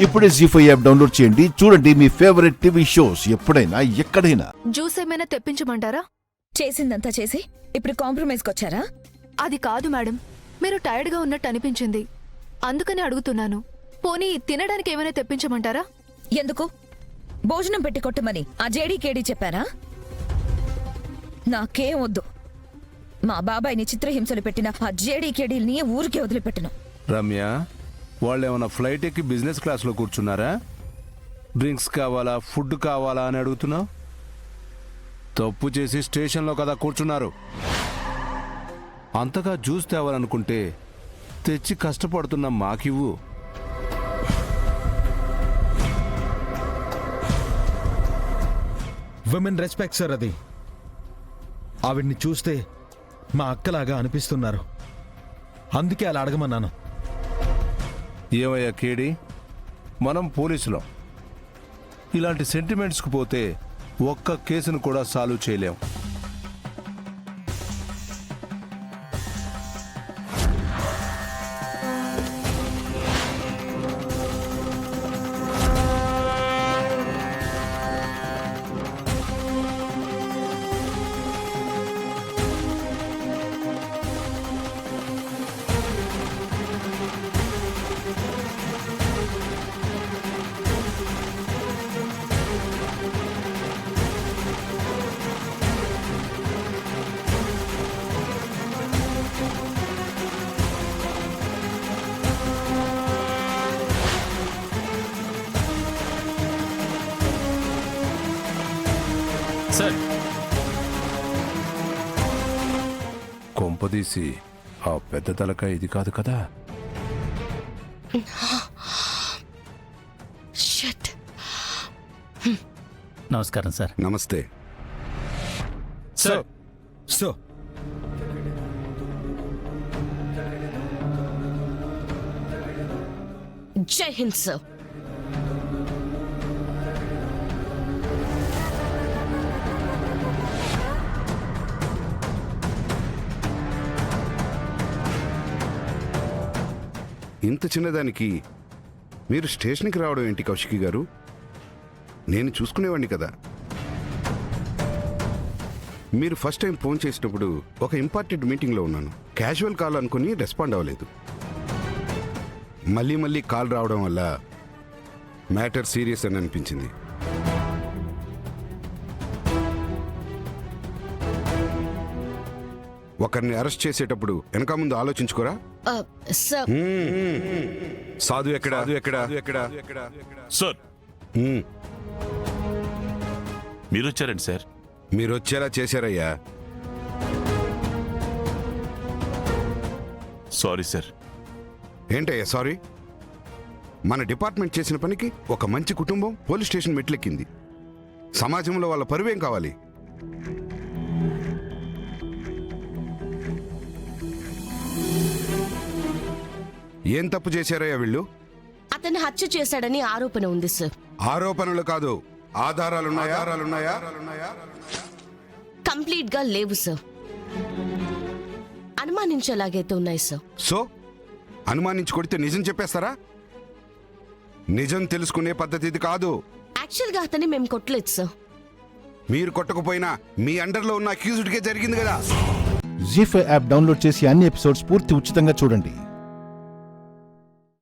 ఇప్పుడే జీ5 app download చేయండి. చూడండి మీ ఫేవరెట్ టీవీ షోస్ ఎప్పుడైనా ఎక్కడైనా. జ్యూస్ ఏమైనా తెప్పించమంటారా? చేసిందంతా చేసి ఇప్పుడు కాంప్రమైజ్కొచ్చారా? అది కాదు మేడం, మీరు టైర్డ్గా ఉన్నట్టు అనిపించింది, అందుకని అడుగుతున్నాను. పోనీ తినడానికి ఏమైనా తెప్పించమంటారా? ఎందుకు? భోజనం పెట్టి కొట్టమని ఆ జేడీకేడీ చెప్పారా? నాకేం వద్దు. మా బాబాయిని చిత్రహింసలు పెట్టిన ఆ జేడీకేడీని ఊరికే వదిలిపెట్టను. రమ్య, వాళ్ళేమన్నా ఫ్లైట్ ఎక్కి బిజినెస్ క్లాస్లో కూర్చున్నారా? డ్రింక్స్ కావాలా, ఫుడ్ కావాలా అని అడుగుతున్నావు? తప్పు చేసి స్టేషన్లో కదా కూర్చున్నారు. అంతగా జ్యూస్ తేవాలనుకుంటే తెచ్చి కష్టపడుతున్న మాకివ్వు. Women respect sir. అది ఆవిడ్ని చూస్తే మా అక్కలాగా అనిపిస్తున్నారు, అందుకే అలా అడగమన్నాను. ఏమయ్యా కేడి, మనం పోలీసులం. ఇలాంటి సెంటిమెంట్స్కి పోతే ఒక్క కేసును కూడా సాల్వ్ చేయలేం. సార్, కొంపదీసి ఆ పెద్ద తలకాయ ఇది కాదు కదా? నమస్కారం సార్. నమస్తే సార్, సో జై హింద్ సార్. ఇంత చిన్నదానికి మీరు స్టేషన్కి రావడం ఏంటి కౌశికి గారు? నేను చూసుకునేవాడిని కదా. మీరు ఫస్ట్ టైం ఫోన్ చేసినప్పుడు ఒక ఇంపార్టెంట్ మీటింగ్లో ఉన్నాను. క్యాజువల్ కాల్ అనుకుని రెస్పాండ్ అవ్వలేదు. మళ్ళీ మళ్ళీ కాల్ రావడం వల్ల మ్యాటర్ సీరియస్ అని అనిపించింది. ఒకరిని అరెస్ట్ చేసేటప్పుడు వెనక ముందు ఆలోచించుకోరా? సార్, సాధు ఎక్కడా? సార్, మీరు వచ్చారండి సార్. మీరు వచ్చేలా చేశారయ్యా. Sorry sir. ఏంటయ్యా సారీ? మన డిపార్ట్మెంట్ చేసిన పనికి ఒక మంచి కుటుంబం పోలీస్ స్టేషన్ మెట్లెక్కింది. సమాజంలో వాళ్ళ పరువేం కావాలి? ఏం తప్పు చేశారయ్యా వీళ్ళు? అతన్ని హత్య చేశాడని ఆరోపణ ఉంది సార్. ఆరోపణలు కాదు, ఆధారాలున్నాయా? కంప్లీట్ గా లేవు సార్. అనుమానించేలాగైతే ఉన్నాయి సార్. సో అనుమానించి కొడితే నిజం చెప్పేస్తారా? నిజం తెలుసుకునే పద్ధతి ఇది కాదు. యాక్చువల్ గా అతన్ని మేము కొట్టలేదు సార్. మీరు కొట్టకపోయినా మీ అండర్లో ఉన్న అక్యూజ్డ్కే జరిగింది కదా. జీ5 యాప్ డౌన్లోడ్ చేసి అన్ని ఎపిసోడ్స్ పూర్తి ఉచితంగా చూడండి.